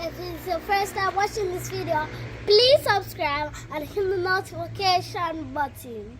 if it's your first time watching this video, please subscribe and hit the notification button.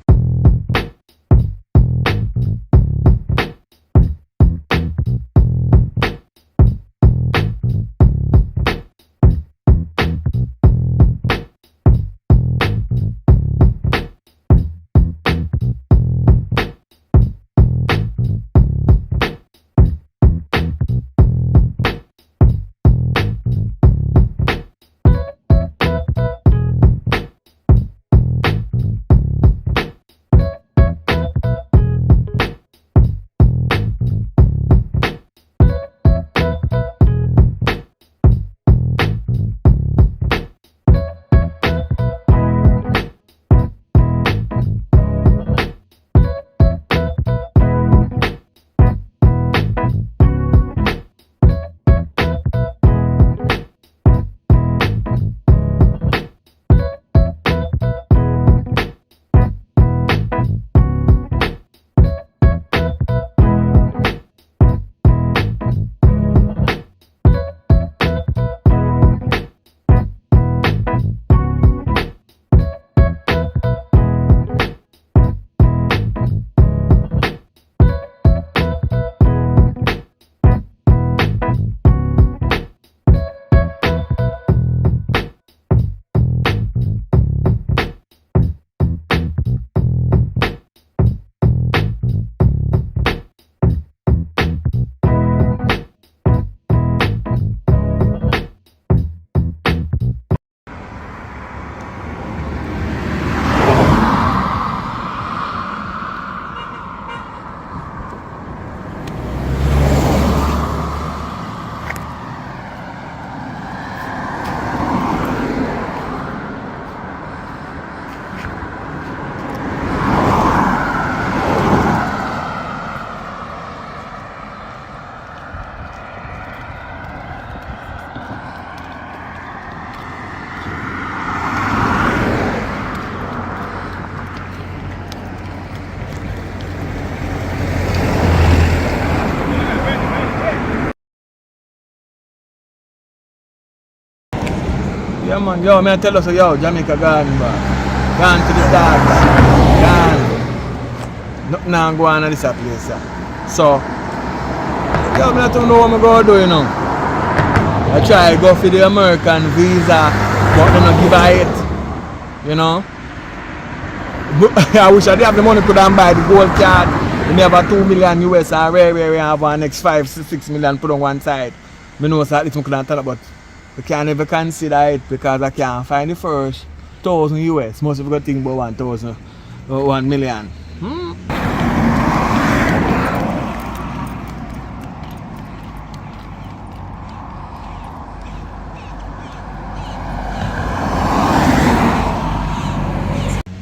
Yeah man, yo, I tell us, yo, Jamaica gone, bro. Gone to the dogs. Gone. Nothing now go on at this place, So, yo, I don't know what I'm going to do, you know. I try to go for the American visa, but they don't give it, you know. I wish I did have the money to buy the gold card. We never 2 million US or we have our next 5-6 million put on one side. I know that it's not tell about. We can't ever consider it because I can't find the first 1,000 US. Most of you think about 1,000 or 1 million.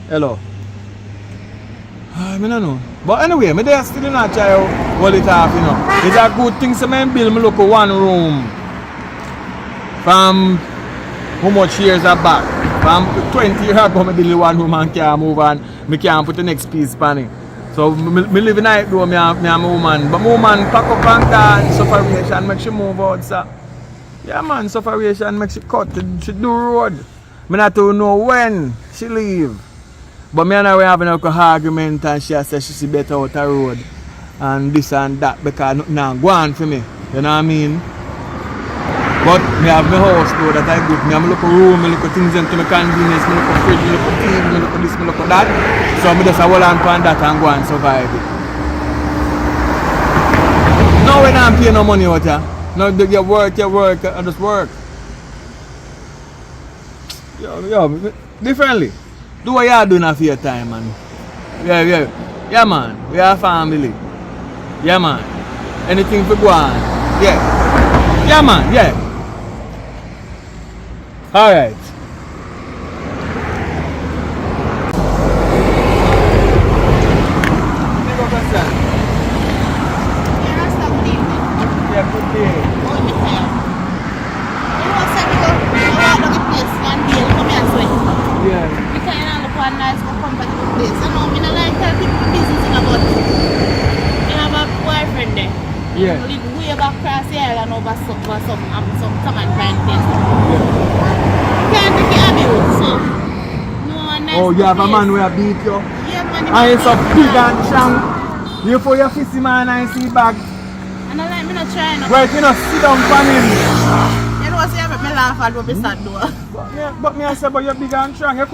Hello. I don't know. But anyway, I still not try to hold it off, you know. It's a good thing so I build me look at one room. From how much years back? From 20 years ago, I build one room and can't move on. I can't put the next piece on it. So I live in night though, I'm a woman. But my woman pack up and can sufferation, make she move out, sir. Yeah man, sufferation makes she cut, she do road. I not to know when she leave. But me and her having an argument and she said she see better out the road. And this and that because nothing now go on for me. You know what I mean? But I have my house though that I good. I have a little room, I look at things into my convenience, I look at fridge, I look at TV, I look at this, I look at that. So I just hold on to that and go and survive it. No, we don't pay no money out here. No, you work, I just work. Yo, differently. Do what you doing for your time, man. Yeah, man. We are family. Yeah, man. Anything for go on. Yeah, man. Yeah. All right. Yeah. Live way back across the island over some some and try and taste it. Can't take it abuse, so no one nice. Oh, you have a man who beat you? Yeah, man. And it's a big and strong. You put your fist in man and see back. And I like me not trying. Right, you know, sit down for him. You know, see, I make me laugh at what we start doing. But me I say, but you're big and strong. You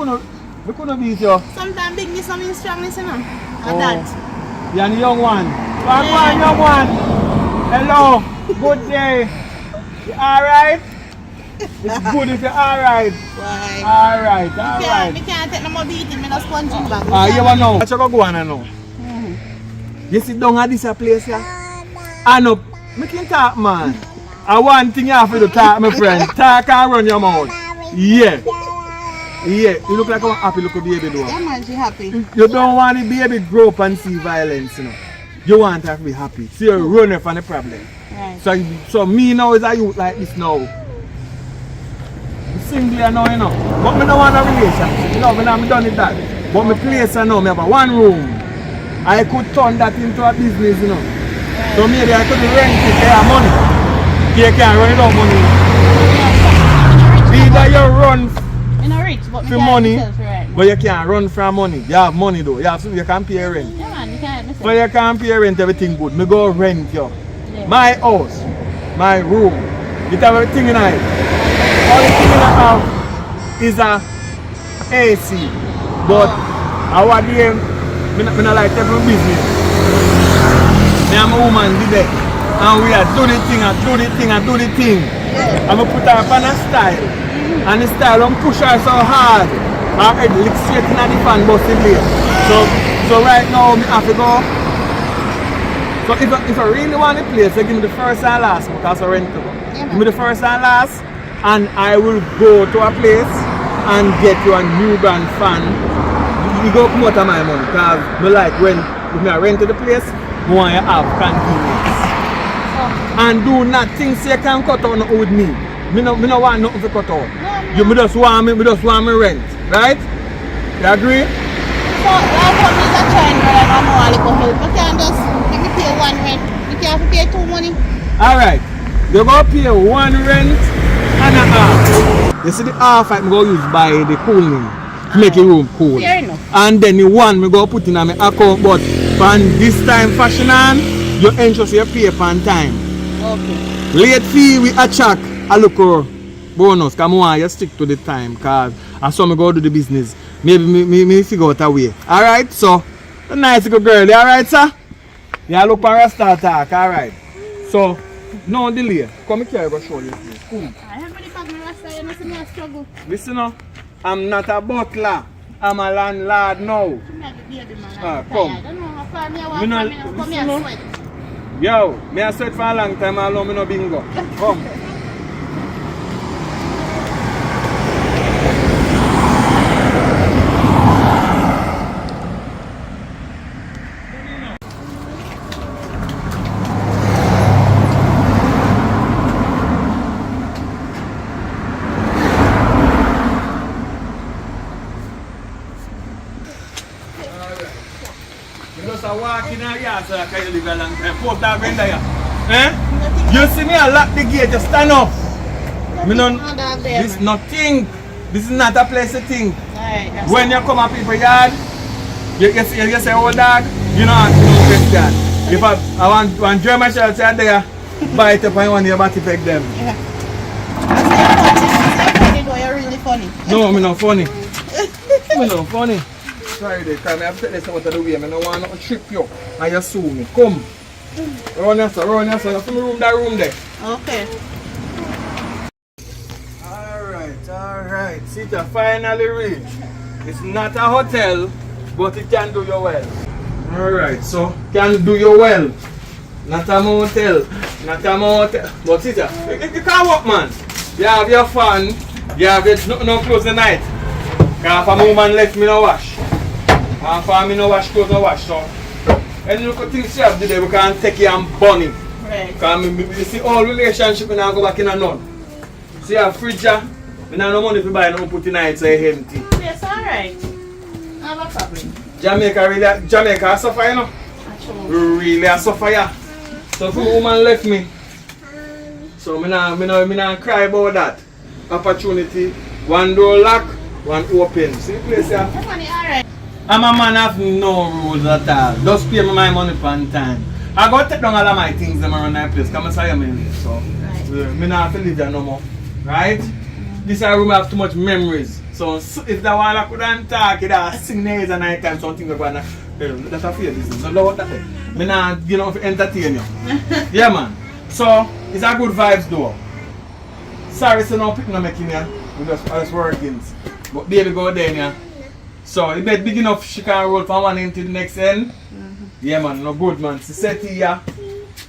couldn't beat you. Sometimes bigness, something strongness, you know. And Oh. that. You're the young one. Come on, young one. Hello. Good day. You alright? It's good if you're alright. Why? Alright, I alright. can't take no more beating, I no sponging back. You want to know? What you go on now? You sit down at this place here? I know. I can talk, man. I one thing you have to do, talk, my friend. Talk and run your mouth. Yeah. Yeah. You look like a happy little baby, though. Yeah, man, she happy. You don't want the baby grow up and see violence, you know. You want her to be happy. So you run away from the problem. Right. So me now is a youth like this now. I'm single now, you know. But I don't want a relationship. You know, I'm done with that. But my place now, I have one room. I could turn that into a business, you know. So maybe I could rent it, pay her money. You can't run it out money. Either you run You're not rich, but for money, but you can't run from money. You have money though. You can pay rent. Yeah, man, you can't So you can't pay rent, everything good. Me go rent you. Yeah. My house, my room, it have everything in it. Only thing I have is a AC. But our day, I don't like every business. Me and my woman did it. And we are do the thing and do the thing and do the thing. Yeah. And we put her up on a style. And the style don't push her so hard. Her head lick straight in the fan busting there. So right now I have to go. So if I really want the place, I give me the first and last because I rent to go. Yeah, give me the first and last and I will go to a place and get you a new brand fan. You go come out of my money because I like when I rent to the place, I want you to have convenience. And do not think so you can cut out nothing with me. I don't want nothing to cut out. You just want me rent, right? You agree? So I want me to try and I know a little help. You can't just give me pay one rent. You can't pay two money. Alright. You're gonna pay one rent and a half. You see the half I'm gonna use by the cooling to make your room cool. Fair enough. And then the one I'm gonna put in my account, but from this time fashion on, you ensure you pay on time. Okay. Late fee we attract a look bonus. Come on, you stick to the time because I saw me go do the business. Maybe me figure out a way. Alright, so a nice good girl, alright sir? Yeah, look for a start talk, alright. So no delay. Come here, I go show you this. Come. I have any family rasta, you know, see me a struggle. Listen now, I'm not a butler. I'm a landlord now. I'm not the baby man. Come. I don't know how far me I want to come here and sweat. Yo, me I sweat for a long time, I me no bingo. Come. I walk in a yard so I can live a long time. Put that in there. Eh? You see me, I lock the gate, just stand up. This is nothing. This is not a place to think. Right, when you come up people's yard, you say, oh dog, you know how to do question. If I want one German child say there, buy it up and one your body peg them. Yeah. I say you're really funny. No, I'm not funny. I'm not funny. Sorry, because I have to take this out of the way. I don't want to trip you and you sue me. Come. Run here, sir. Run here, sir. You see me room, that room there. Okay. Alright. See, you finally reached. It's not a hotel, but it can do you well. Alright, so can do you well. Not a motel. Not a motel. But see, you can't work, man. You have your fun. You have your no close the night. Because if a woman left me no wash. And for me no wash clothes no wash. So any little things you have today we can take you and burn it. Right. Because you see all relationship and I go back in a none. See a fridge, I have no money to buy no put in it so it's empty. Yes, alright. I have a problem. Jamaica suffer, you know. Actually. Really suffer, yeah. So if a woman left me, So me nah cry about that. Opportunity. One door lock, one open. See the place here? That money alright. I'm a man have no rules at all. Just pay me my money on time. I go take down all of my things them around that place. Come and say me. So me not have to live there no more. Right? This room have too much memories. So if that one I couldn't talk, it I sing days and night time something like that. That's a fear this is. So what that is. Me not entertain you. Yeah man. So it's a good vibes though. Sorry so no pick no making here. We just working. But baby go there yeah. So the bed big enough she can roll from one end to the next end. Yeah man, no good man. She set here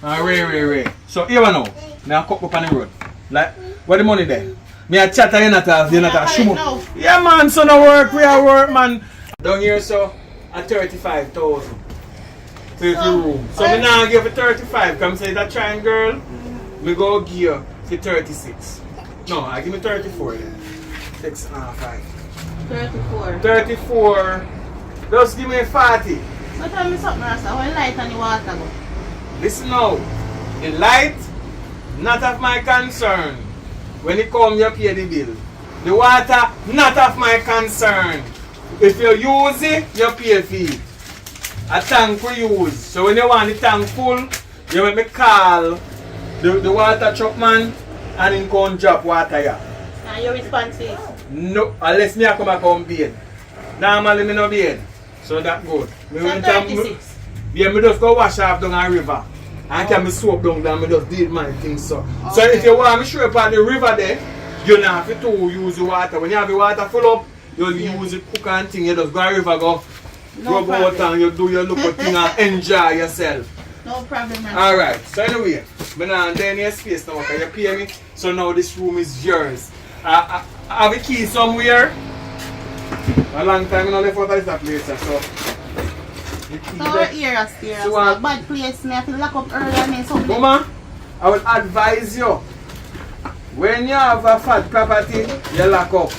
and ray. So here we know. Now cook up on the road. Like where the money there? Me a chat you not a shumo. Yeah man, so no work, we are work man. Down here so at 35,000. To the room. So me now give it 35. Come say that trying girl. Me go give you for 36. No, I give me 34 then. 6.5. 34. 34. Just give me 40. So tell me something, Rasta. How light and the water go? Listen now. The light, not of my concern. When it come, you pay the bill. The water, not of my concern. If you use it, you pay for it. A tank we use. So when you want the tank full, you make me call the water truck man and him come drop water here. And your response is? No, unless me I come back on bed. Normally me no bed. So that good. Me So 36? Yeah, me just go wash off down a river. And can me soap down there, me just did my things so. Okay. So if you want me show up on the river there, you not have to use the water. When you have the water full up, you use the cook and thing, you just go to the river, go rub out and you do your local thing and enjoy yourself. No problem, man. Alright, so anyway, me now there in your space now, can you pay me? So now this room is yours. I have a key somewhere. A long time I left out of this place, so the key So there. we're here, Rasta. So, So bad place, me have to lock up early and then something. Mama, I will advise you, when you have a fat property, you lock up.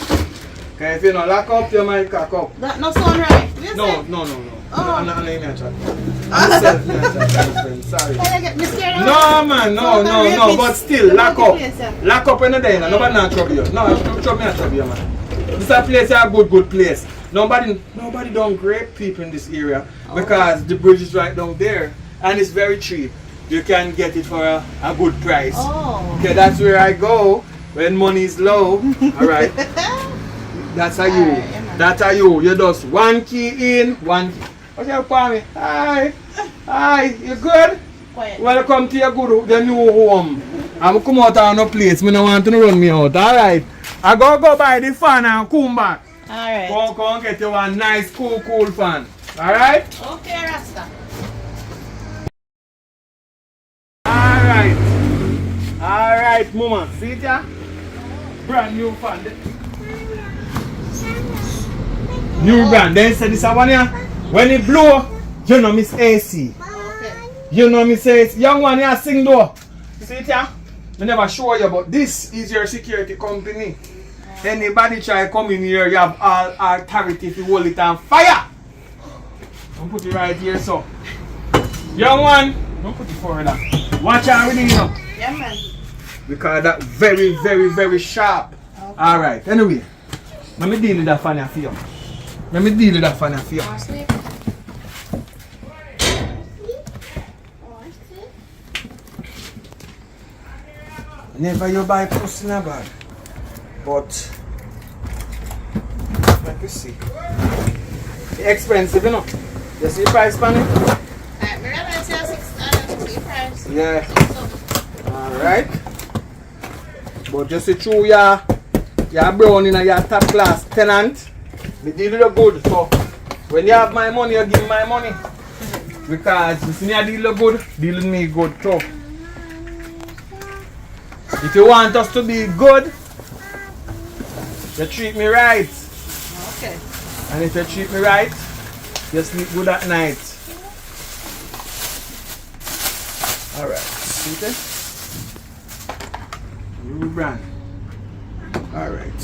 Okay, if you don't lock up, you might cock up. That no sound right. You No. say? Oh. I'm not in your chat. I'm self-friend, sorry. Can I get me scared? No man, no, but still, lock up. Lock up in the day, nobody not trouble you. No, trouble me not trouble you, man. This is a place, a good place. Nobody don't rape people in this area because the bridge is right down there and it's very cheap. You can get it for a good price. Oh. Okay, that's where I go when money is low. Alright. That's how you. Alright, yeah, man. That's how you. You just one key in, one key. What's your me? Hi. Hi, you good? Quiet. Welcome to your the new home. I'm come out on no place. Me no want to run me out. Alright. I go buy the fan and come back. Alright. Come get you a nice cool fan. Alright? Okay, Rasta. Alright, mama. See it ya? Brand new fan. New brand. Then say this one here. When it blow, you know miss AC. Okay. You know miss AC. Young one here sing though. See it ya? I never show you, but this is your security company. Anybody try come in here, you have all authority to hold it on fire. Don't put it right here, so. Young one, don't put it further. Watch out with it, you know. Yeah, man. Because that very sharp. Okay. Alright, anyway. Let me deal with that fan for you. Let me deal with that fan for you. Never you buy pussy in a bag. But let me see. It's expensive, you know. You see the price on it? Alright, me realize you're 6 price. Yeah. Alright. But just see through your brown in your top class tenant. Me deal with you good. So when you have my money, you give me my money. Because you see me deal with you good, deal with me good too. If you want us to be good, you treat me right. Okay. And if you treat me right, you sleep good at night. Alright. See this? New brand. Alright.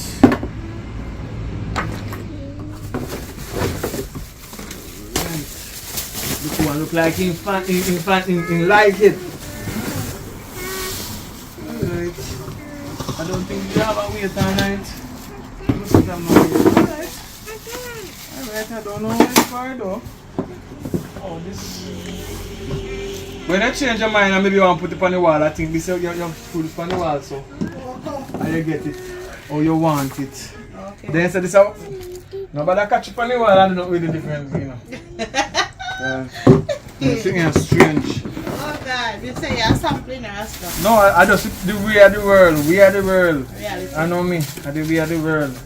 This one look like in like it. Alright. think you have a wait all night. Alright. Alright, I don't know how it's far though. Oh, this. When I change your mind and maybe you want to put it on the wall, I think this your food is on the wall, so and you get it or you want it. Okay. Then say this out. Nobody catch it on the wall and not really different, you know. This thing is strange. Oh God, you say you're sampling or stuff. No, I just the way of the world. We are the world. Reality. I know me. I the way of the world.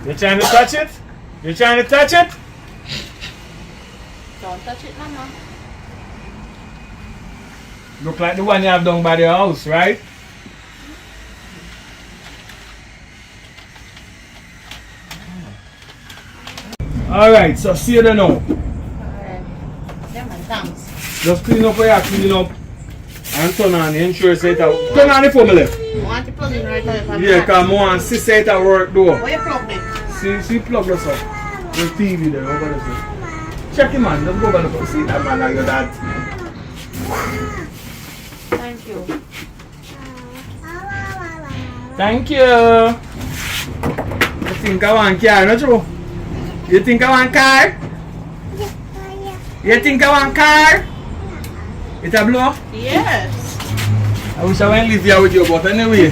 You trying to touch it? You trying to touch it? Don't touch it, Mama. Look like the one you have down by the house, right? Alright, so see you there now. Alright. Yeah, man, thanks. Just clean up where you clean up and turn on the insurance set out. Turn on the phone, me left. You want to plug in right now? Yeah, because I want to see set at work though. Where you plug it? See plug this up. The TV there, over there. Check him man, just go over the see that man like your dad. Thank you. Thank you. You think I want car, not true? You think I want car? You think I want car? It a blow? Yes. I wish I went live here with you, but anyway,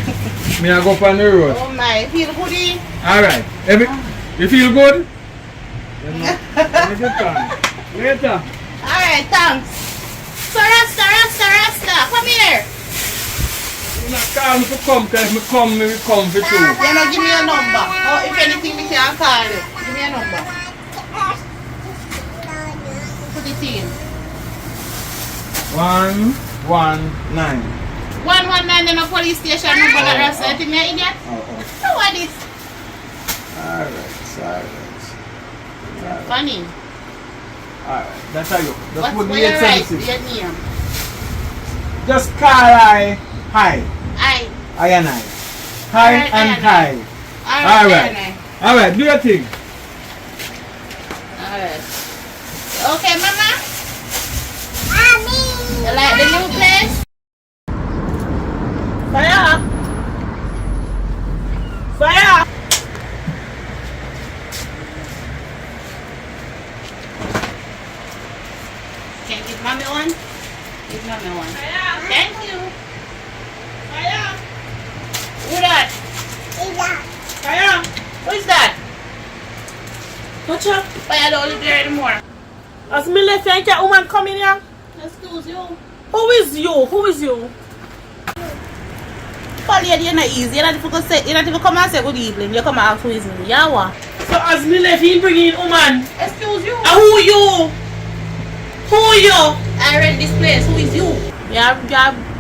me I go up on the road. Oh my, feel goody? Alright. You feel good? Later. Alright, thanks. So Rasta, come here. You not call me to come, because if I come, me will come for you. You know, give me your number. Or if anything, we can call you. Give me your number. Put it in. 119. 119 in a police station number that Rasta. You think me an idiot? So what is? Alright. Funny. Alright, that's how you. Just What's put where me you at write 76. your name? Just call hi. I. I and I. Hi Alright, and I and hi. Alright. Alright, do your thing. Alright. Okay, Mama? You like the new place? Fire! Fire! Can you give Mommy one? Give Mommy one. Fire! Thank you. Fire! Who that? Fire! Who is that? Watch out. Fire don't live there anymore. As me left here, can woman come in here? Excuse you. Who is you? Who is you? Paul, you're not easy. You're not even come and say good evening. You come and ask who is me. Yeah, what? So as me left here, bring in woman. Excuse you. Who you? Who you? I rent this place. Who is you? Yeah,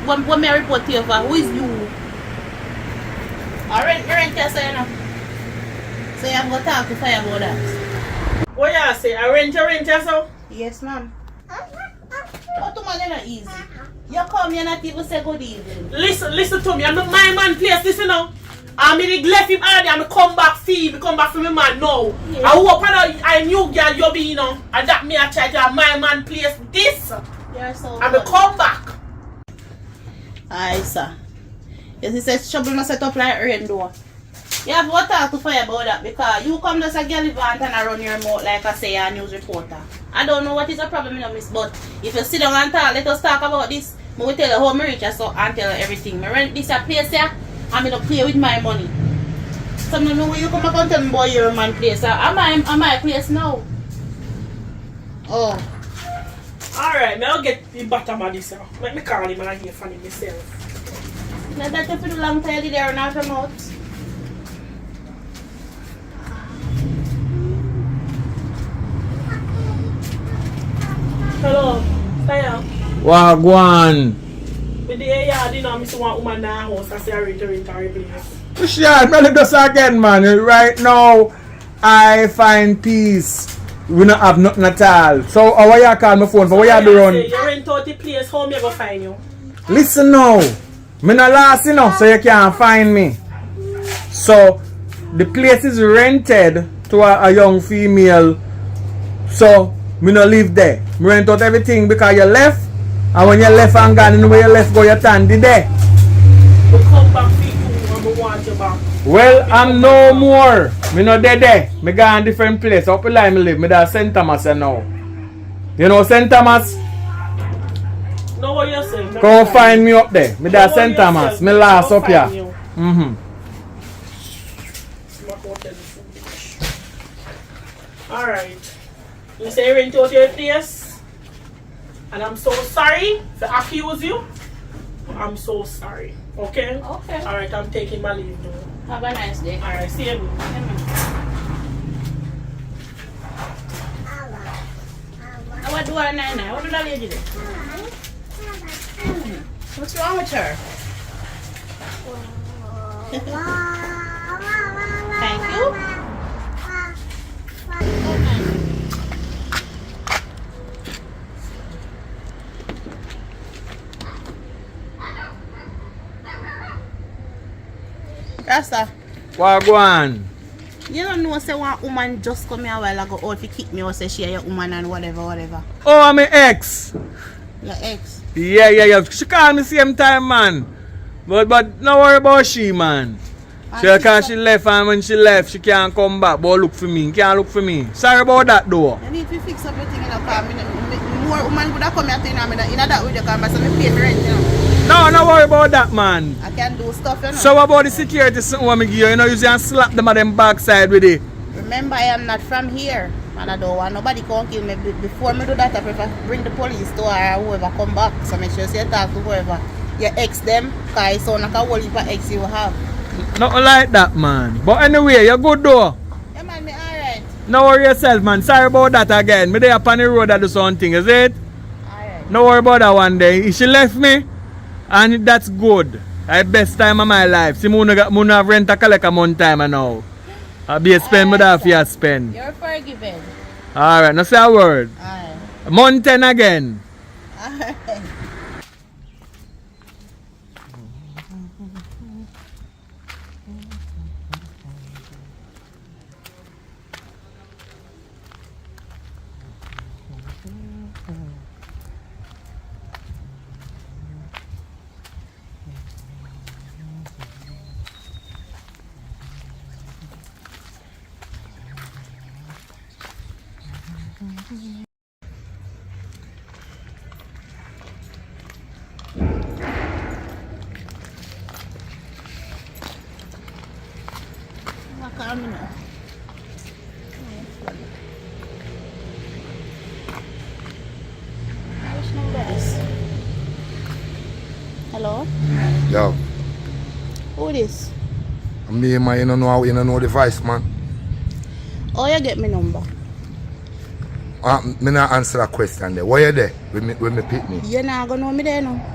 when me report to you for who is you? I rent here, so you know. So you have to talk to Fire about that. What you say? I rent you so? Yes, ma'am. But to man, you're not easy. You come, you're not even say good evening. Listen to me. I'm my man place, listen now. I'm in the left him already. I'm come back for me man now. Yeah. I hope I knew girl you be, you know. And that me I try to my man place this. You're so I'm good. come back. Aye, sir. Yes, he says trouble not set up like rain door. You have to talk to Fire about that because you come just a girl event and I run your mouth like I say a news reporter. I don't know what is the problem, you know, miss, but if you sit down and talk, let us talk about this. I will tell you how I reach so and tell you everything. I rent this a place here, I'm going to play with my money. So I don't know when you come up and tell me about your man place. Am my place now? Oh. Alright, I'll get the bottom of this. Let me call him and I hear from him myself. Now that you feel long time there and out from out. Hello, Fire. Wagwan. With the yard, you know, I miss one woman in the house. I say I rent her place. Shit, man, this again, man. Right now, I find peace. We don't have nothing at all. So, how you call my phone for? What you do run? You rent out the place, how me go find you? Listen now. Me not last, you know, so you can't find me. So the place is rented to a young female. So me no live there. Me rent out everything because you left. And when you left and gone, you know where you left go, you stand there. We come back for you and we want you back. Well, I'm no more. Me no there. Me go in different place. Up the line me live. Me there St. Thomas now. You know St. Thomas? Know what you're saying? Come find me up there. Me there St. Thomas. Me last up here. Alright. You say you rent out your place. And I'm so sorry to accuse you. I'm so sorry. Okay? Okay. Alright, I'm taking my leave now. Have a nice day. Alright, see you. What do I know? What did I lady do? What's wrong with her? Thank you. Rasta, Wagwan. you don't know say one woman just come here a while ago or if you kick me or say she your woman and whatever. Oh, I'm an ex. Your ex. Yeah. She call me same time, man. But no worry about she, man. She left and when she left, she can't come back. But look for me. Can't look for me. Sorry about that, though. You need to fix up everything in the car. More woman would have come here to you know, in that with the car, so I pay me rent, you know. No worry about that, man. I can do stuff, you know. So what about the security something what me give you? You know, you can slap them at them backside with it. Remember, I am not from here. And I don't want nobody can kill me. Before me do that, I prefer bring the police to her or whoever come back. So make sure you talk to whoever. You ex them, because it's sound like a whole heap of ex you have. Nothing like that, man. But anyway, you're good though. Yeah, man, me alright. No worry yourself, man. Sorry about that again. Me there up on the road that do something, is it? Alright. No worry about that one day. She left me, and that's good. I best time of my life. See, I have rent a collect a month time now. I'll be a spend, but I have spend. You're forgiven. Alright, now say a word. Alright. Month 10 again. Alright. Hello? Yo, Who this? me man, you don't know the voice, man. Oh, you get my number. Me not answer that question there. Why you there? When me pick me? You're not gonna know me there now.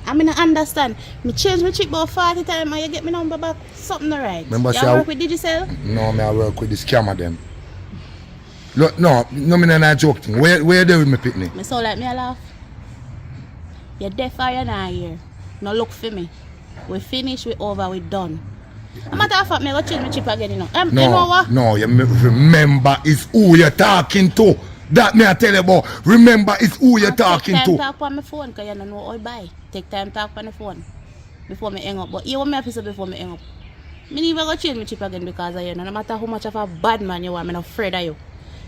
I mean, I understand. Me change my chick about 40 times and you get my number back. Something not right. Remember, you work with Digicel? No, me I work with the scammer them. Look, no, me not joking. Where you there with me pick me? Me sound like me a laugh. You're deaf or you're not here. No look for me. We finished, we over, we done. A matter of fact, me go change my chip again, you know. You know what? No, you remember it's who you're talking to. That me I tell you about. Remember it's who you're talking Take time to. talk on my phone, because you don't know how I buy. Take time talk on the phone. Before me hang up. But you want me to say before me hang up. Me never go change my chip again because of you. No matter how much of a bad man you are, I'm not afraid of you.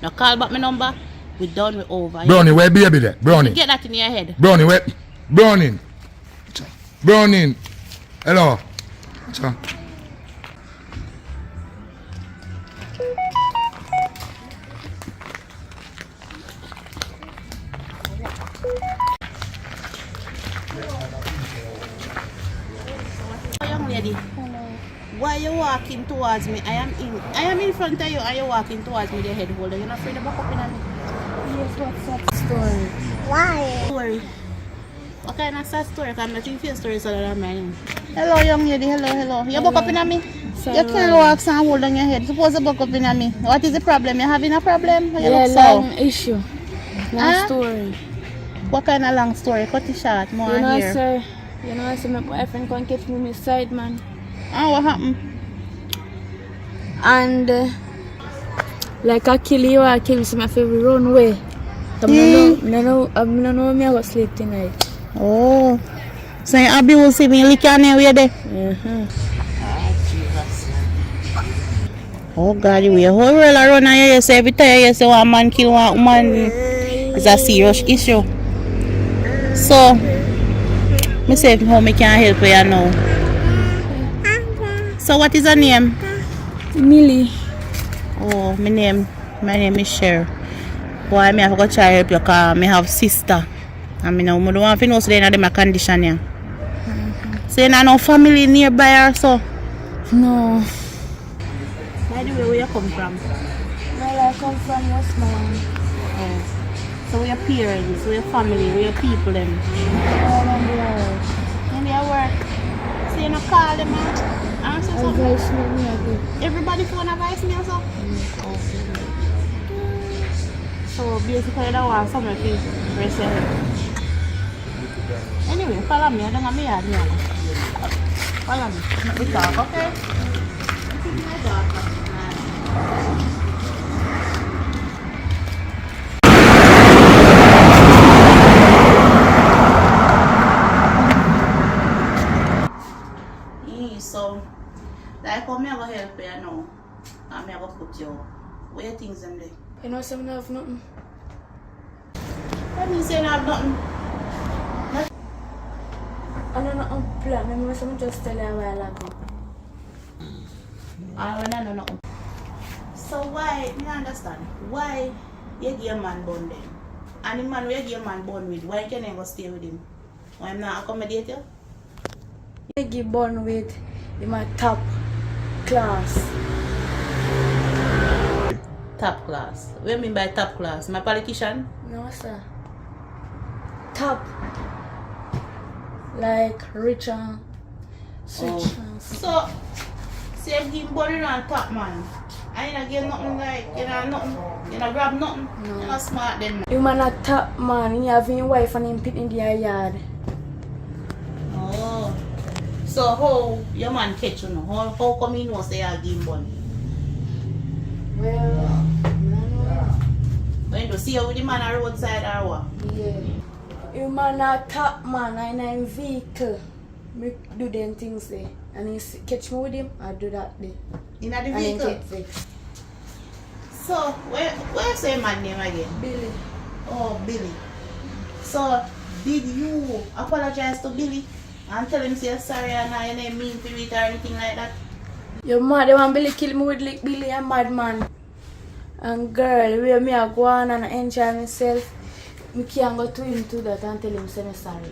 Now call back my number. We done, we over. Brownie, where baby there? Brownie. Get that in your head. Brownie, where? Brownie. Brownie. Hello. Cha. Young lady, why are you walking towards me? I am in front of you and you're walking towards me, the head holder. You're not afraid of back up in me? Yes, what's that story? Why? Story. What kind of sad story? I'm not thinking stories other than mine. Hello, young lady. Hello. You back up in me? Sorry. You can't walk and hold on your head. Suppose you back up in me. What is the problem? You having a problem? You Yeah, look long so. issue. Long story. What kind of long story? Cut it short. More You know, here. sir. You know, I said my boyfriend can't catch me on my side, man. Oh, what happened? And like I kill you, I kill some of every run away. I don't know me I was sleep tonight. Oh. So you abuse him, you lick your nail where there? Oh God, you whole world around here, so every time you say one man kill one woman, it's a serious issue. So, me say how me can help you now. So what is your name? Millie. Oh, my name is Cher. Why me have to go try help you because I have sister. And I don't want to know so they in my condition here. So you have no family nearby or so? No. By the way, where you come from? Well, I come from Westmoreland. Oh. So where your parents, where your family, where your people them? All on the world. In their work. So you not call them out? Answer something? Advice me again. Everybody phone advice me also? So basically that was something to press your head. Anyway, follow me. I don't have me yard here. Follow me. We talk, okay? This is my daughter. So, like how me I go help you now, and me I go put you where your things in there. You know, some have nothing. That means you don't have nothing. I don't know plan. I must just tell you a while ago. I don't know. So why, me understand, why you give a man bond then? And the man where you give a man bond with, why can you go stay with him? Why am not accommodate you? I give born with in my top class. Top class. What do you mean by top class? My politician? No, sir. Top. Like rich and switch. So, say you give bond on top man. And you don't give nothing like, you know nothing. You don't grab nothing. No. You're not smart then. You man a top man. You have your wife and him pit in their yard. Oh. So how your man catch you now? How come he knows they are give money? Well, I don't know. When you see you with the man on the roadside or what? Yeah. You man a top man and in a vehicle. Me do them things there. And he catch me with him, I do that there. In the And he vehicle? get vexed. So, where's your man name again? Billy. Oh, Billy. So, did you apologize to Billy? And tell him say you're sorry and now you didn't mean to it or anything like that? Your mad, the one Billy kill me with like Billy a madman. And girl, where me I go on and enjoy myself, me can't go to him to that and tell him say me sorry.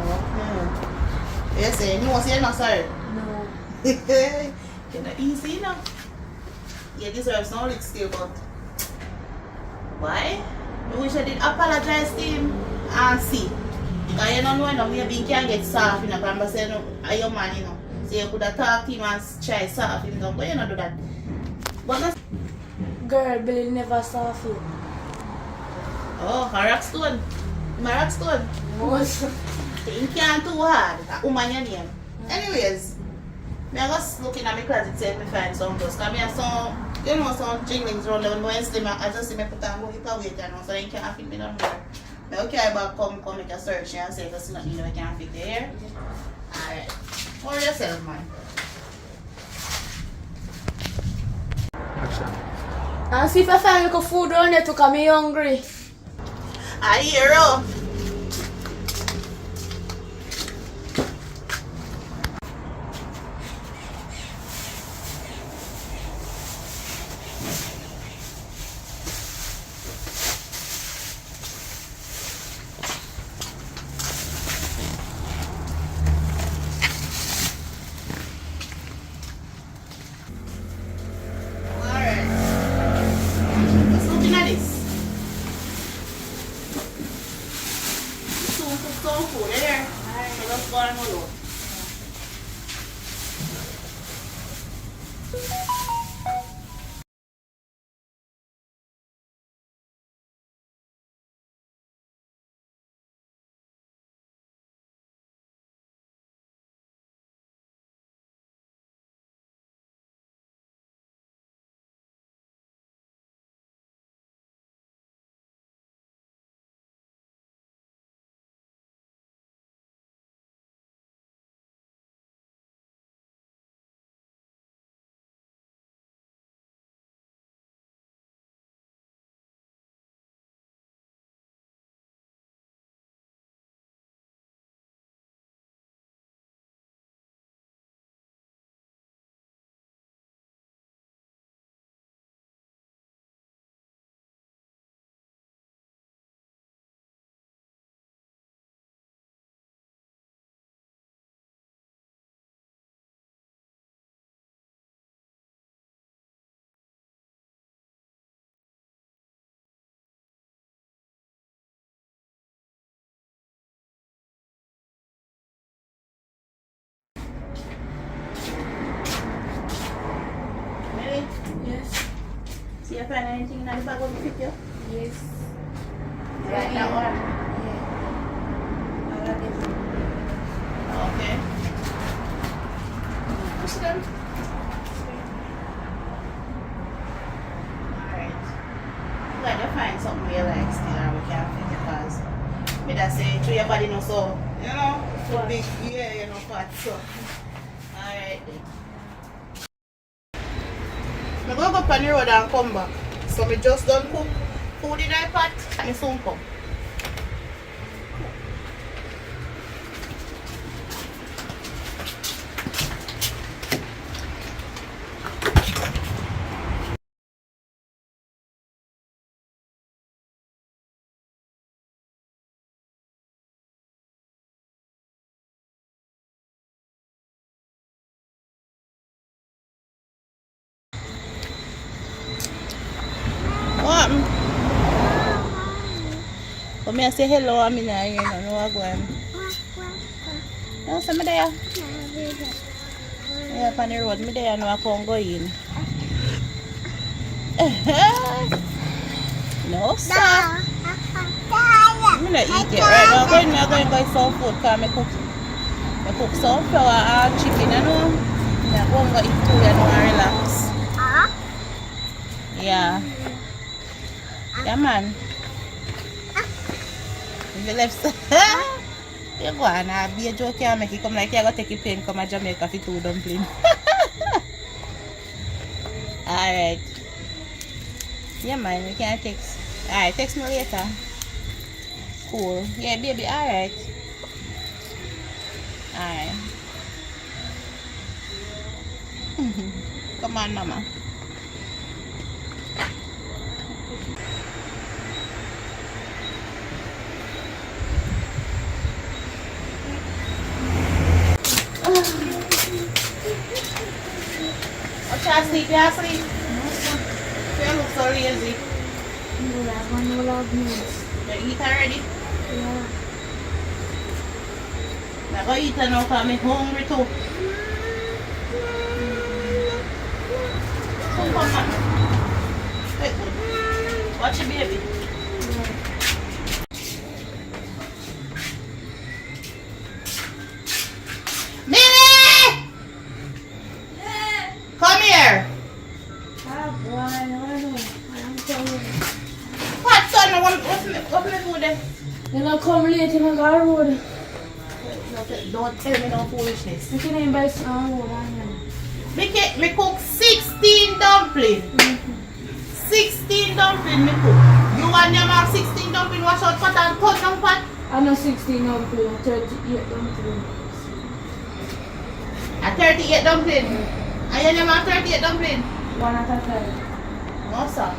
Okay. You say you know say you're not sorry? No. You're not easy enough. You deserve some lick still, but why? I wish I did apologize to him and see. Because you don't know enough, maybe you can get soft, you know, because I'm saying, are your man, you know. So you could have talked to him and try soft him, but you don't do that. But not. Girl, Billy never saw it. Oh, a rock stone. I'm a rock stone. Most. You can't too hard. A woman your name. Anyways, I was looking at my closet to me find some clothes. Because I have some, you know, some jinglings around there. When I see me, I just see me put on go hip away, you know, so you can't fit me down here. Okay, but come make a search and say if there's nothing that can fit there. Alright. For yourself, man. Action. And see if I find like a food around there to come me hungry. I hear you. you find anything in the bag will fit you? Yes. Right, that one. Okay. Push them. Alright. Glad you find something you like still and we can fit because me that say to your body no so, you know, so big, yeah, you know, fat so. Alright then. I'm going to go up on the road and come back. So I just done cook food in the pot and I soon come. What? Come here, say hello. I'm in here. You know what I'm going. No, so I'm there. Yeah, on the road. I'm there. No, I can't go in. No, sir. I'm not eat it right now. I'm going to buy some food because I cook sunflower and chicken. You know? I'm going to eat too. You know, and relax. Yeah. Yeah, man. If you left you go and be a joke here, make it come like you go take a plane, come to Jamaica for 2 dumplings. Alright. Yeah, man, we can text. Alright, text me later. Cool. Yeah, baby, alright. Alright. Come on, mama. You asleep? You asleep? You look so lazy. No, that one will have meals. You eat already? Yeah. I'm going to eat now because I'm hungry too. So come on. Wait, good. Watch your baby. Come here. What son? What's my food there? You're gonna come late in the road. Don't tell me no foolishness. You can even buy some road on Me cook 16 dumplings. 16 dumplings me cook. You want them have 16 dumplings, wash out pot and cut down pot? I'm not 16 dumpling, 38 dumpling. A 38 dumplings. And you never have 38 dumplings? One at a time. No, sir.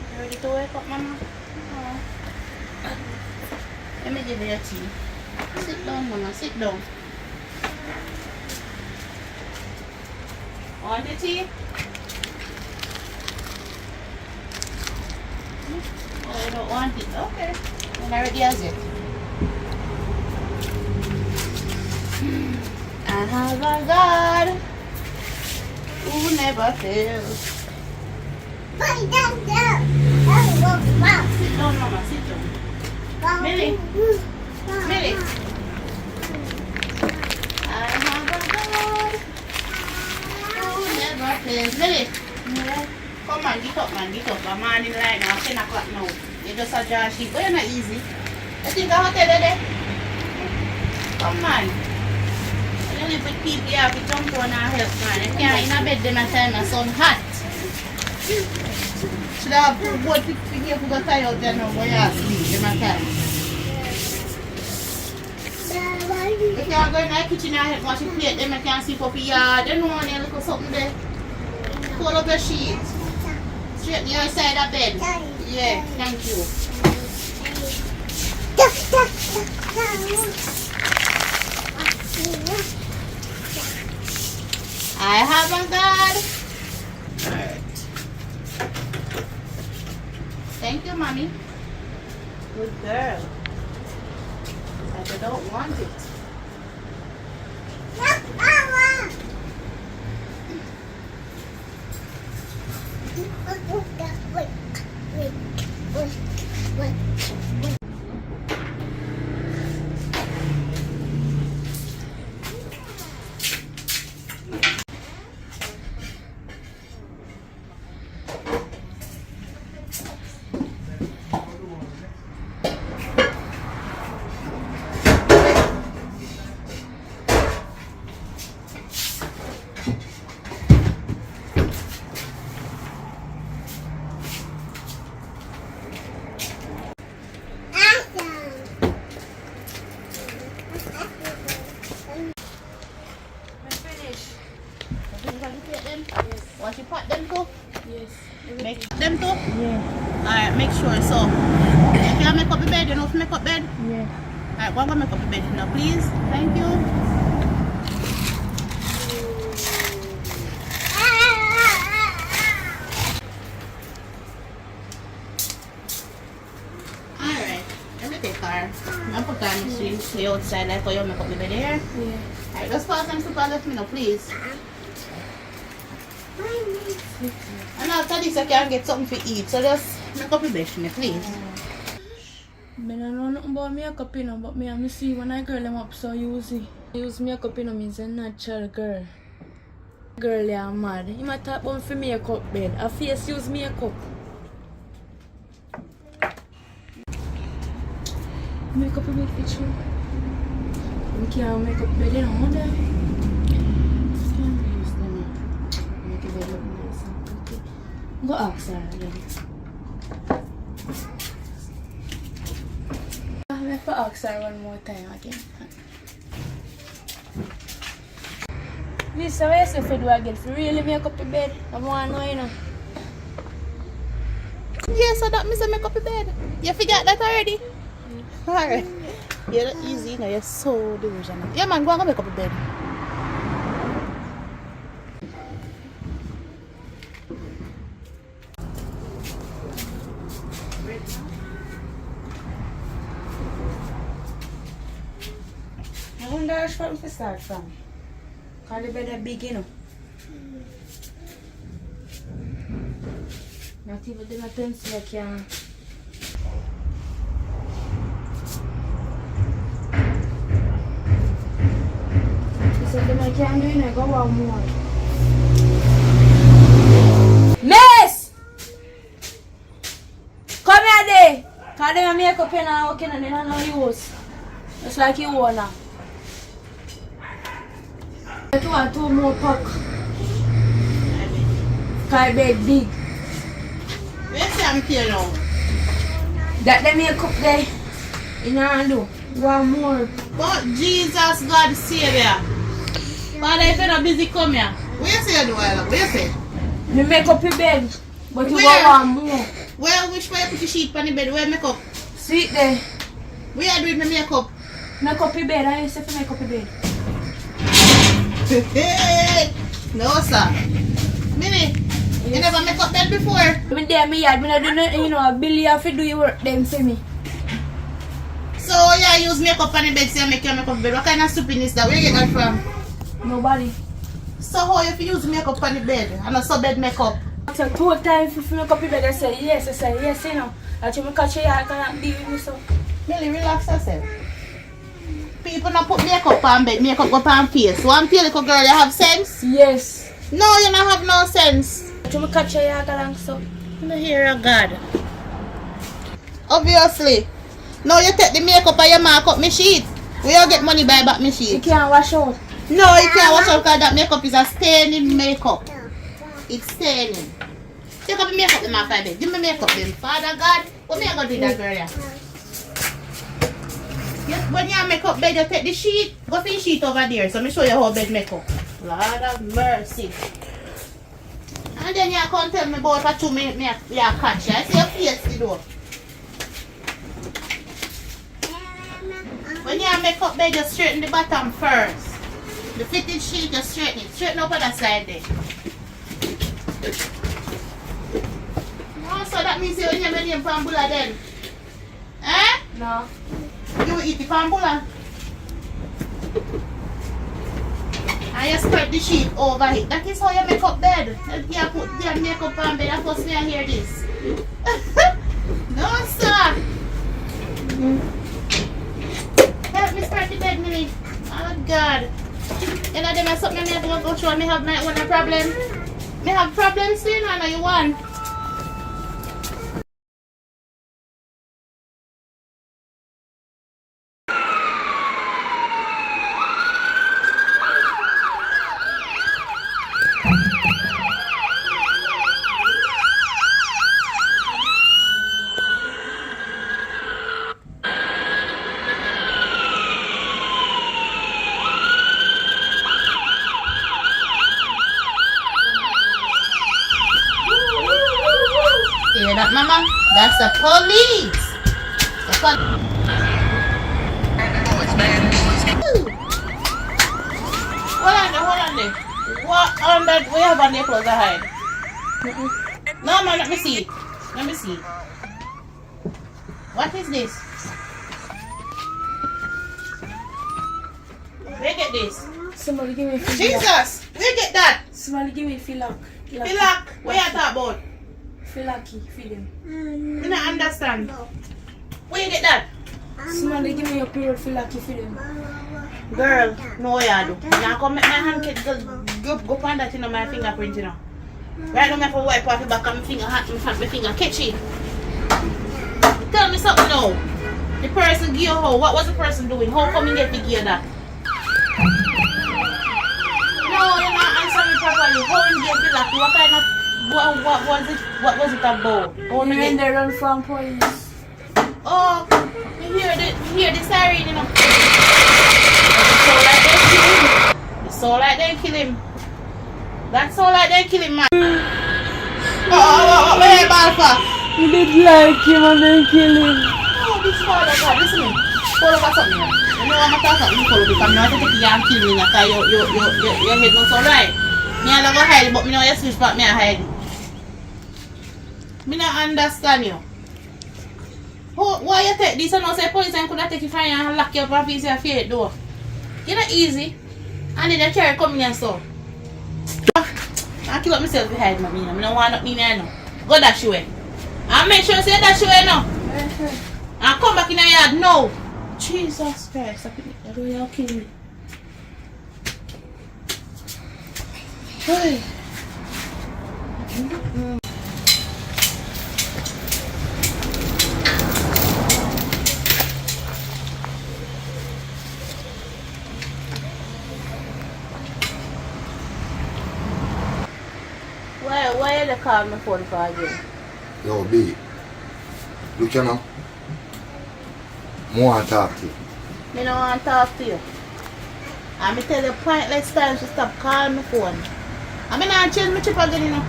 You ready to wake up, mama? Let me give you your tea. Sit down, mama. Sit down. Want the tea? Oh, you don't want it? Okay. Then I already has it. I have a God who never fails. Sit down, mama. Sit down. Millie. Millie. I have a God who never fails. Millie. Come on, get up, man. Get up. I'm morning right now. 10 o'clock now. You just a jar sheep. But you're not easy. You think I'll tell you that? Come on. You live with people, you have to jump on and help, man. You can't in a bed them and time the sun hot. Should I have put both people here for the tie out there now, but you have to sleep them and time. You can't go in the kitchen and help wash your plate, them you can't sleep up your yard. You know when you look at something there. Pull up your sheet. Straighten your side of bed. Yeah, thank you. Oh my God. Alright. Thank you, mommy. Good girl. But I don't want it. Want you pot them too? Yes. Make them too? Yeah. Alright, make sure. So, you can make up the bed. You know if you make up bed? Yeah. Alright, go and make up the bed now, please. Thank you. Alright, let me take her. I'm put her in the street outside like how you make up the bed here. Yeah. Alright, just pass them super left me now, please. And after this, I can get something to eat. So just make up the bed for me, please. I don't know nothing about makeup, you know, but I see when I girl them up so easy. Use makeup, you know, means a natural girl. Girl, you're mad. You might talk about for makeup bed. A face use makeup. Makeup a bit for you. We can't make up bed, you know, mother. Can't use them. Make a bed look nice and pretty. Go ask her again. I have to ask her one more time again. Lisa, what you say for do again? For really make up the bed? I want to know, you know. Yes, so that means I make up the bed. You forgot that already? Alright. You're not easy, you know, you're so delusional. Yeah, man, go and make up the bed. I wonder which one to start from. Because the bed is big, you know. Not even do my pencil, I can. You said them I can't do it, I go one more. Miss! Come here, there! Because they make up and I'm working and they don't know use. It's like you want now. I want 2 more pack. Because bed big. Where's Sam here now? That they make up there. You know do. 1 more. But Jesus, God, Savior. Father, if you're not busy, come here. Where you say you do all that? Where you say? You make up your bed. But you Where? want 1 more. Well, which way you put the sheet on the bed? Where you make up? Sweet there. Where you do with my makeup? Make up your bed. I used to make up your bed. No, sir. Minnie, you never make up bed before? When they are me yard, when I do not, you know, a bill you have to do your work, them see me. So, yeah, use makeup on the bed so you make your makeup bed. What kind of stupidness that? Where you get that from? Nobody. So, how you use makeup on the bed? And also bed makeup? So 2 times if you make up your bed, I say yes, you know. I tell me catch your yard and be with me so. Millie, relax yourself. People not put makeup on bed, makeup go on face. One feel little girl, you have sense? Yes. No, you don't have no sense. I tell me catch your yard along so. In the hear of God. Obviously. Now you take the makeup and you mark up my sheet. Where you get money buy back my You sheet? can't wash out. No, you can't wash out because that makeup is a staining makeup. It's staining. Take up the makeup in my bed. Give me makeup then. Father God, what me I gonna do that girl here? Yes, when you make up bed, you take the sheet. Go to the sheet over there. So me show you how bed make up. Lord of mercy. And then you come tell me about what you me catch. I see your face the door. When you make up bed, you straighten the bottom first. The fitted sheet, just straighten it. Straighten up on that side there. No, so that means you name your name Pambula then. Eh? No. You will eat the Pambula. And you spread the sheet over it. That is how you make up bed. You put your makeup on bed. I first me hear this. No, sir. Help me spread the bed, Millie. Oh, God. You know, them are something I have to go through and I have my own problem. I have problems too, I know you want. Hear that, Mama? That's the police. The Hold on there. What on that? We have on their clothes to hide. No, man, let me see it. Let me see it. What is this? Where get this? Somebody give me a fill. Jesus! Where get that? Somebody give me a fill. Filak, where you talk about? Filaki, feed him. I don't understand. Where you get that? Somebody give me a period Filaki, feed him. Girl, no you do. Now come make my hand go on that, you know, my fingerprint, you know. Right now I have to wipe off the back of my finger, my finger catch it. Tell me something now. The person give you how? What was the person doing? How come you get to give that? No, you're not answering me properly. How you get to that? What kind of what was it about? When they run from police. Oh, you hear the siren, you know. It's all like they kill him. That's all like they kill him, man. Where you ball for? You did like him and then kill him. Oh, this father, God, listen to me. Follow up something. You know I'm not talking to you because I'm not taking you and kill me because your head not so right. Me I never hide, but me know you switch back me I hide. Me not understand you. Why you take this and not say police and could have take you from you and lock you up and face your face door? You're not easy. And then the carry come in and so. I kill up myself behind me. I don't want nothing there now. Go dash away. And make sure you say dash away now. And come back in the yard now. Jesus Christ. I don't want to kill me. Hey. Why you call my phone for again? Yo, B. Look you now. I want to talk to you. Me don't want to talk to you. And me tell you pointless times to stop calling my phone. And me not change my trip again, you know.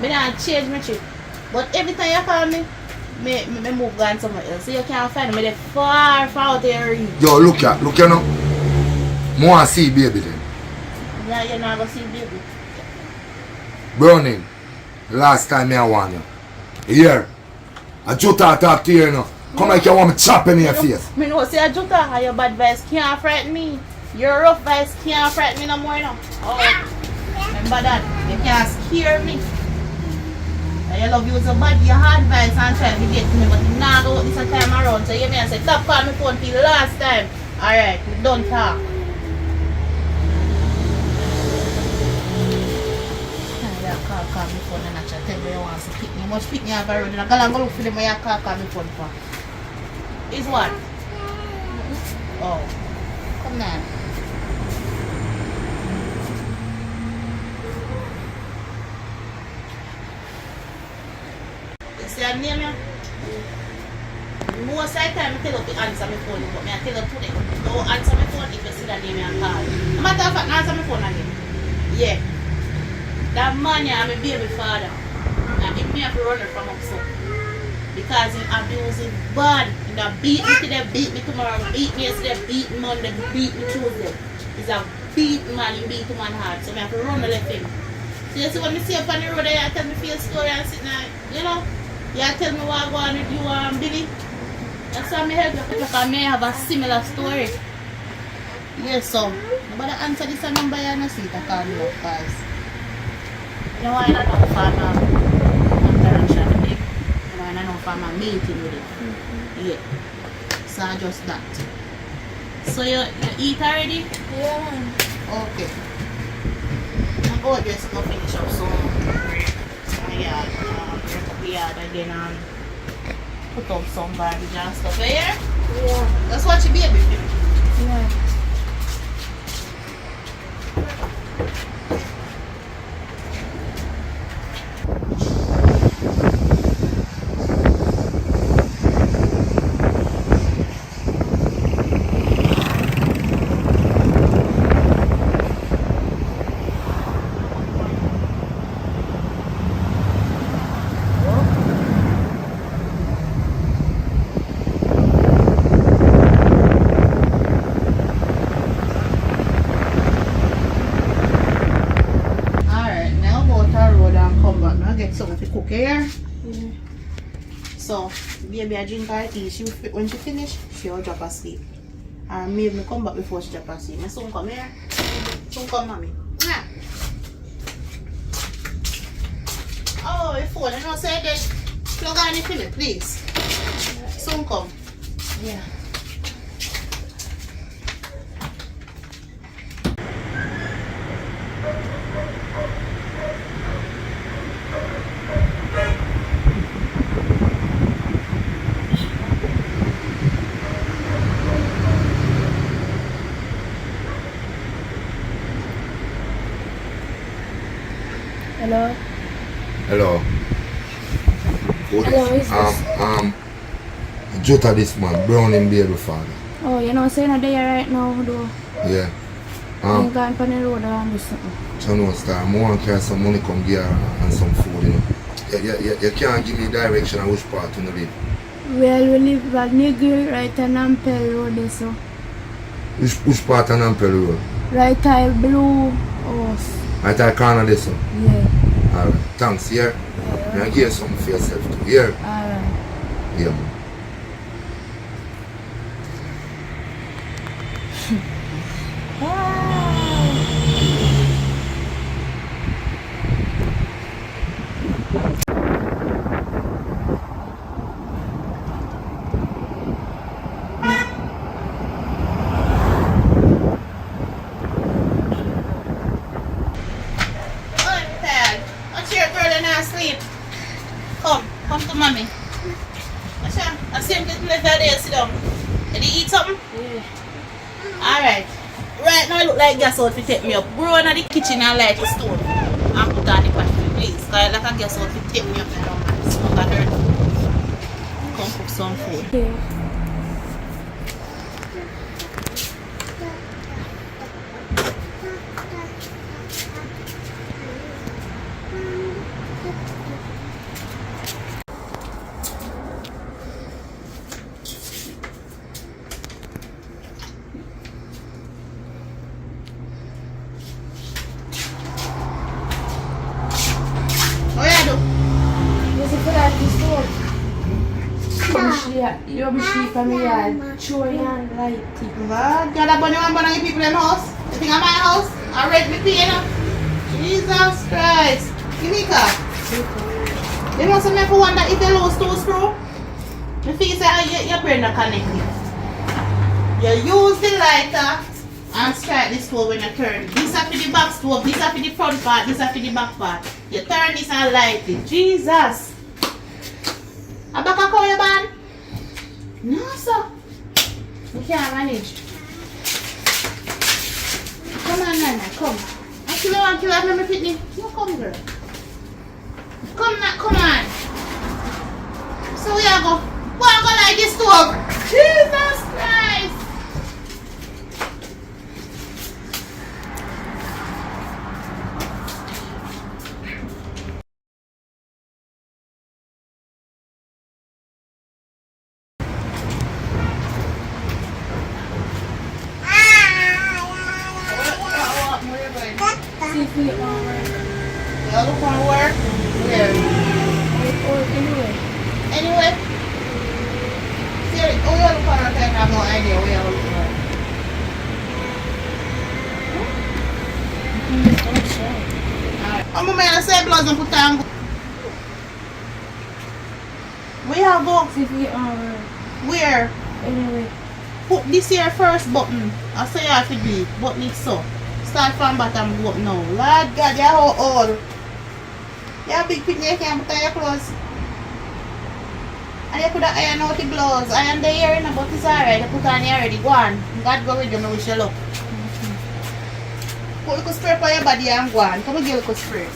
Me not change my trip. But every time you call me, me move on somewhere else. So you can't find me. They're far out there. Yo, look you now. I want to see baby then. Yeah, you're not going to see baby. Browning, last time I want you. Here. I just talk to you now. Come like you want me chop in your face. Me know say a juta and your bad vibes can't frighten me. Your rough vibes can't frighten me no more now. Oh, remember that. You can't scare me. And you love you so bad, your hard vibes and try to get to me, but you not go this time around. So you may say, stop calling me phone for the last time. Alright, we don't talk. Call me phone and actually tell me you want to pick me. You must pick me up around and I'm going to look for them when you call me phone for. Is what? Oh. Come now. You see her name here? Most of the time I tell you to answer my phone, but I tell you today, don't answer my phone if you see that name and call. No matter of fact, answer my phone again. Yeah. That man here, I'm a baby father. And if me have to run her from up so. Because he abusing bad. He beat me today, beat me tomorrow, beat me yesterday, beat me Monday, beat me Tuesday. He's a beat man, he beat man hard. So I have to run and left him. So you see when I see up on the road, you tell me for your story and sit there, you know, you tell me what go on with you and Billy. That's why I help you because I may have a similar story. Yes, so nobody answer this number you and see it I call you up guys. You know why I don't know for interaction with it. You know I don't know for my meeting with it. Yeah. So just that. So you eat already? Yeah, man. Okay. I'm going to just go finish up some yard. Break up the yard again and put up some garbage and stuff. You hear? Yeah. That's what you baby. Yeah. Something to cook here. Yeah. So, baby, I drink her tea. When she finish, she'll drop asleep. And maybe me come back before she drop asleep. My son come here. Son come, mommy. Yeah. Oh, your phone. I know say that. Plug on it for me, please. Son come. Yeah. Hello? Hello. Hello, is this? Jota this man, Brown and Babyfather. Oh, you know, saying that there right now, though. Yeah. I'm going on the road and do something. So no star, I want to carry some money come here and some food, you know. You can't give me direction on which part you live. Well, we live at Nigel, right on Ampel Road, there, so. Which part on Ampel Road? Right tile blue house. Right at corner there, so. Yeah. Alright, thanks, yeah? And I give you something for yourself too, yeah? Alright. Yeah, man. Come to mommy. Asha, I see him getting left there, sit down. Did he eat something? Yeah. Alright. Right now it look like gas out to take me up. Go in the kitchen and light the stove. And put on the passion, please. Because I like a gas out to take me up now. Smoke at her. Come cook some food. Yeah. You be sheep from me yard, show you and light it. What? You have a bunny people in the house? You think I'm my house? I read me pay, you know? Jesus Christ. Kimika. You know something for one that if you lose 2 screws, you feel say your brain not connected. You use the lighter and strike the stove when you turn. This is for the back stove, this is for the front part, this is for the back part. You turn this and light it. Jesus. I back a call your band? No, sir. You can't manage. Come on, Nana, come. Actually, I want to have my picnic. No, come, girl. Come, come on. So we are go. Go and go like this stove. Jesus Christ. feel it on work. You look for work? Where? Or anyway. Anyway? See, oh, you look for work, I have no idea where you look for work. I'm going to say blouse and put on. Where you go? See if you get on work. Where? Anyway. Put this here first button. I say you have to do it. Button it so. Start from bottom go up now. Lord God, you're how old? You're a big picture, you can't put on your clothes. And you could have iron out the gloves. Iron the ear in, but it's alright. You put on you already. Go on. God go with you, I wish you luck. Put a little spray for your body and go on. Come and get a little spray.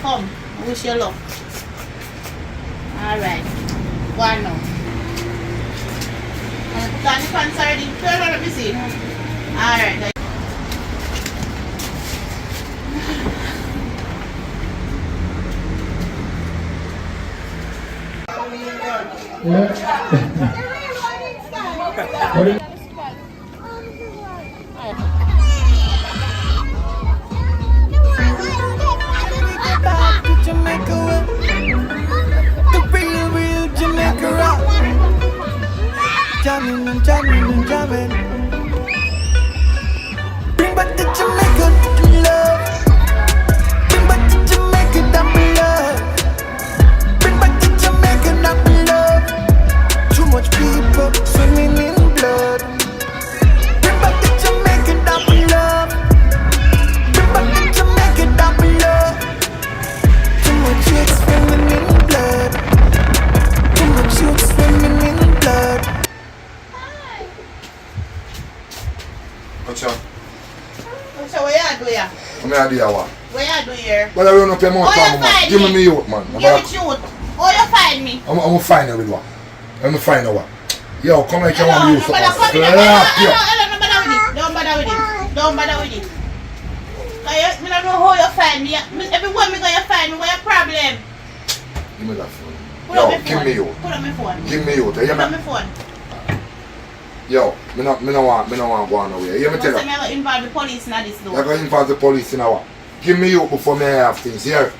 Come. I wish you luck. Alright. Go on now. And put on the pants already. Turn around, let me see. Alright. Back to Jamaica, the real Jamaica rock. Jamming and jamming and jamming. Bring back the Jamaica that we love. Bring back the Jamaica that we love. Bring back the Jamaica that we love. Too much people swimming in blood. Bring back the Jamaica that we love. Bring back the Jamaica that we love. Too much youth swimming in blood. Too much youth swimming in blood. What's up? So what you do here? I'm going to do what? What you do here? But I don't know if you're more time, man. Give me youth, man. Give it youth. Oh, you find me? I'm going to find her with what? I'm going to find her what? Yo, come like you Hello, want to use no something. bother, Slap you. don't bother with it. Don't bother with it. Don't bother with it. I don't know how you find me. Everywhere me go, you find me. What's your problem? Give me that phone. Put up Yo, my give phone. me you. Put up my phone. Give me you. Put up my phone. Yo, me no want go on nowhere. You hear me tell Because you? I'm going to involve the police in this You're door. going to involve the police in our. Give me you before me have things here.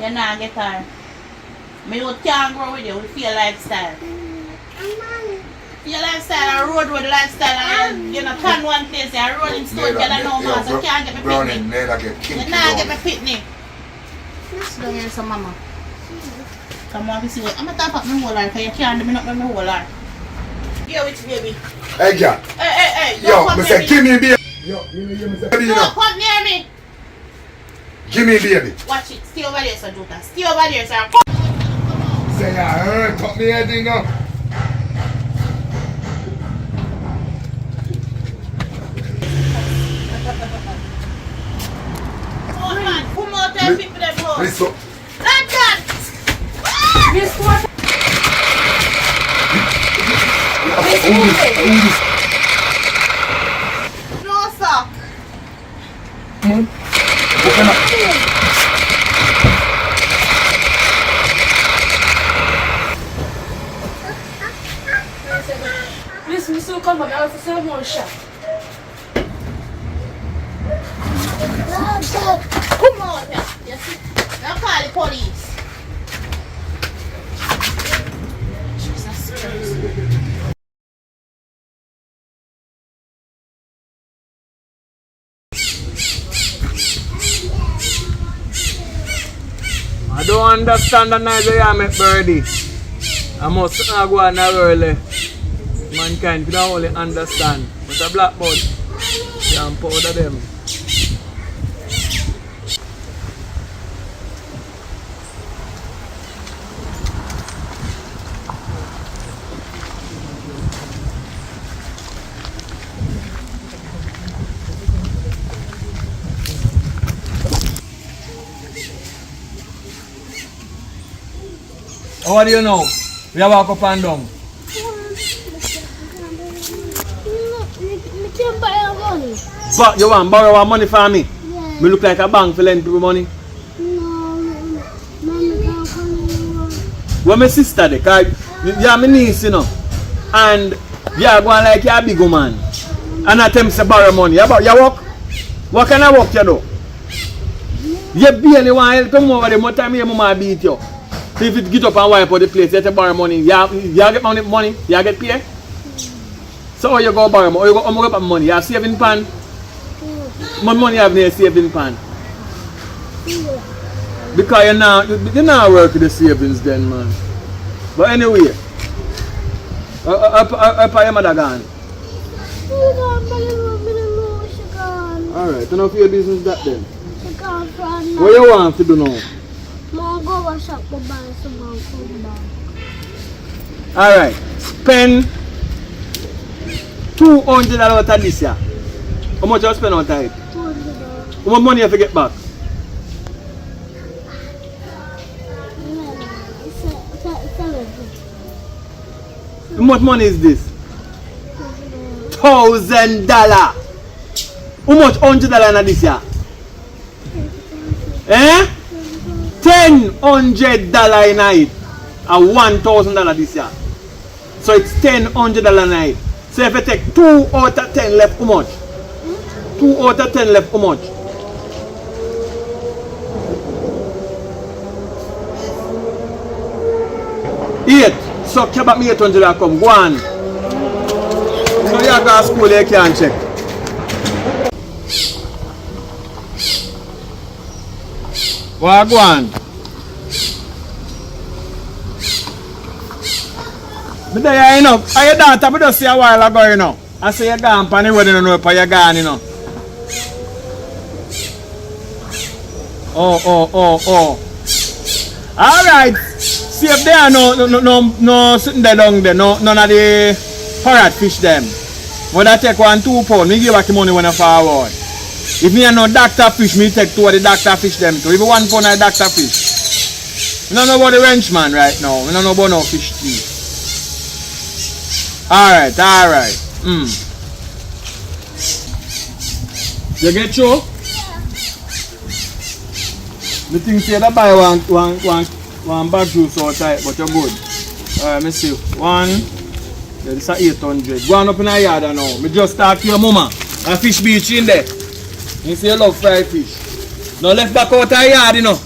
You're not get her. Me you can't grow with you with your lifestyle. Your lifestyle, a road with lifestyle, and you know, can one place, you're rolling stone, you don't know man, so you can't get me Browning, pitney. Neda get kinky. You not get me pitney. Sit down here, some mama. Come on, see what I'm going to tap up my whole life, because you can't do me not my whole life. Give it, baby. Hey, girl. Hey, Yo, don't come me near say, me. give me baby. Yo, me say, baby, Don't come near me. give me baby. Watch it, stay over there, sir, Jota. Stay over there, sir. Say, I heard, cut me head in now. Oh, man, come out and pick them up. Listen. London! Miss what? No, sir. Open up. Miss, me still come back. I have to sell more shot. Come out here. You see? Now call the police. Jesus Christ. I don't understand the noise you make, birdie. I must not go on early. Mankind can only understand. But a blackbird, you can powder them. How do you know? We have walk up and down. Me can't buy your money. But you want borrow our money for me? Yeah. Me look like a bank for lend people money. No, me can't come. Well, my sister there, cause you are my niece, you know. And you are going like you're a big woman. and attempts to borrow money. You work? What kind of work you do? You barely want to help him over there. What time your mama beat you? So if it get up and wipe out the place, you have to borrow money. You get money? You get paid? So how you go borrow money? How you go up money? You have saving pan? What money you have in your saving pan? Because you not work with the savings then, man. But anyway, up your mother gone. Alright, enough of your business that then. What you want to do now? Mom, go wash up the bar so Mom come back. Alright, spend $200 this year. How much you spend on it? $200. How much money you have to get back? How much money is this? $1,000. How much $100 in this year? Eh? $1,000 in it and $1,000 this year. So it's $1,000 a night. So if you take 2 out of 10 left, how much? 2 out of 10 left, how much? $8. So keep back me $800 come. Go on. So you go to school, you can't check. What go on? But there you know, are you daughter? But just see a while ago, you know. I say you're gone, pan the road, you don't know if you're gone, you know. Oh. Alright. See if there are no sitting there down there, none of the parrot fish them. When I take 1 2 pounds, me give back the money when I forward. If me are no doctor fish, me take 2 of the doctor fish them too. If 1 pound of doctor fish. We don't know about the wrench man right now. We don't know about no fish tea. Alright. You get through? The thing say that buy one bag juice outside, but you're good. Alright, let me see. One. Yeah, this is 800. Go on up in the yard now. Me just talk to your mama. A fish beach in there. You say you love fried fish. No left back out the yard, you know.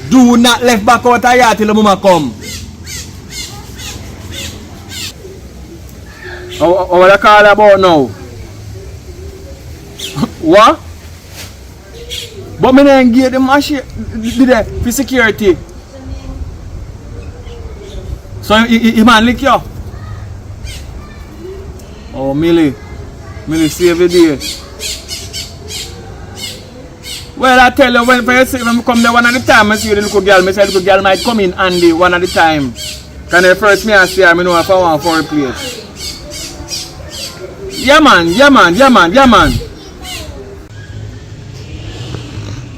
Do not left back out the yard till the mama come. What I call about now? What? But me didn't get the machine for security. So he man lick you? Oh, Millie save the day. Well, I tell you, when I come there one at a time, I see the little girl, I say the little girl might come in handy one at a time. Can they first me and see her, I know if I want for a place. Yeah man.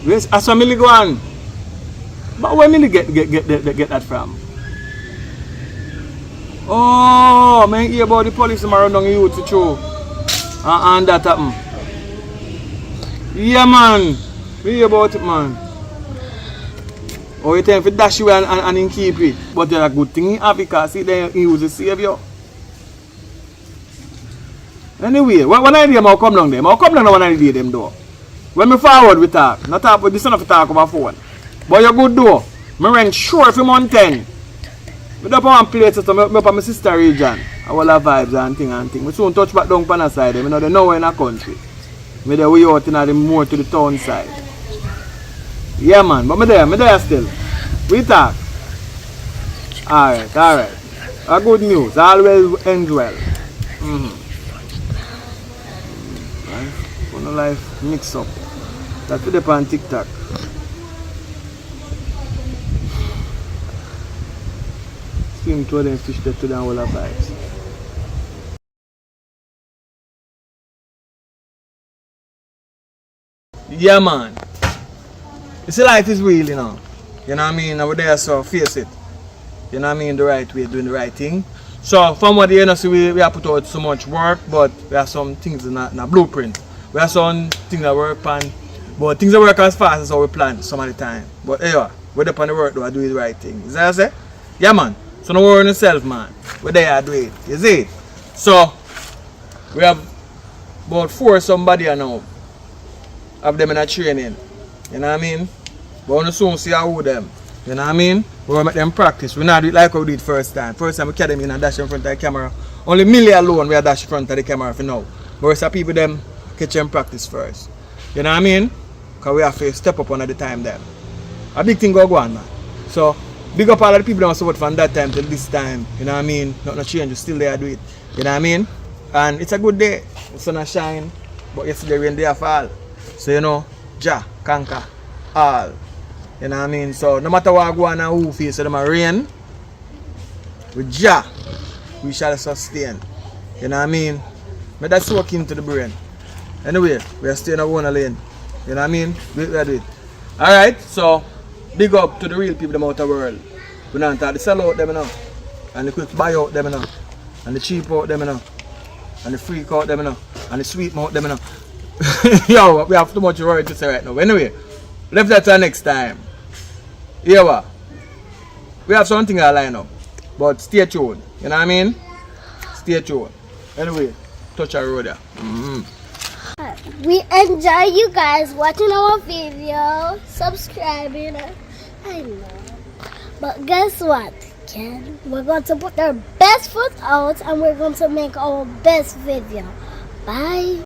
Yes, I saw Millie go on. But where Millie get that from? Oh, man, hear about the police around on you to show. And that happen. Yeah, man. We hear about it, man. Oh, you tell him to dash you and keep it. But there's a good thing in Africa. See, then he was a savior. Anyway, when I hear I'll come down there. I'll come down when I hear them though. When me forward we talk. Not talk with this one of talk over phone. But you're good though. Me rent sure for month 10. We don't want to play so me up on my sister region. I will have vibes and thing. We soon touch back down on the side. We know they know in the country. Me there way out in the more to the town side. Yeah man, but me there still. We talk. Alright. A good news. Always ends well. Right? Life mix up. That's what they on TikTok. Swim to them fish that to them all our vibes. Yeah man. You see life is real, you know. You know what I mean? We're there, so face it. You know what I mean? The right way, doing the right thing. So from what you know, see we have put out so much work, but we have some things in a blueprint. We have some things that work on, but things that work as fast as how we plan some of the time. But anyway, we're up on the work though, I do the right thing. Is that what I say? Yeah man. So don't worry on yourself man. We're there, I do it. You see? So we have about 4 somebody I know. Have them in a training. You know what I mean? But we soon see how them. You know what I mean? We make them practice. We not do it like how we did first time. First time we catch them in and dash in front of the camera. Only Millie alone we are dash in front of the camera for now. But some people them catch them practice first. You know what I mean? Because we have to step up on at the time then. A big thing go on, man. So big up all of the people that support from that time till this time. You know what I mean? Nothing change, still there do it. You know what I mean? And it's a good day. The sun has shine. But yesterday rain day fall. So you know, Jah conquer all. You know what I mean? So no matter what go on and who face them rain, with Jah we shall sustain. You know what I mean? But that's soak into the brain. Anyway, we are staying on one lane. You know what I mean? We do it. Alright, so big up to the real people out of the world. We don't talk the sell out them enough. And the quick buy out them enough. And the cheap out them enough. And the freak out them enough. And the sweet mouth them enough. Yo, we have too much worry to say right now. Anyway, left that till next time. Here what? We have something to line up. But stay tuned. You know what I mean? Stay tuned. Anyway, touch a road there. We enjoy you guys watching our video, subscribing. I know. But guess what, Ken? We're going to put our best foot out and we're going to make our best video. Bye.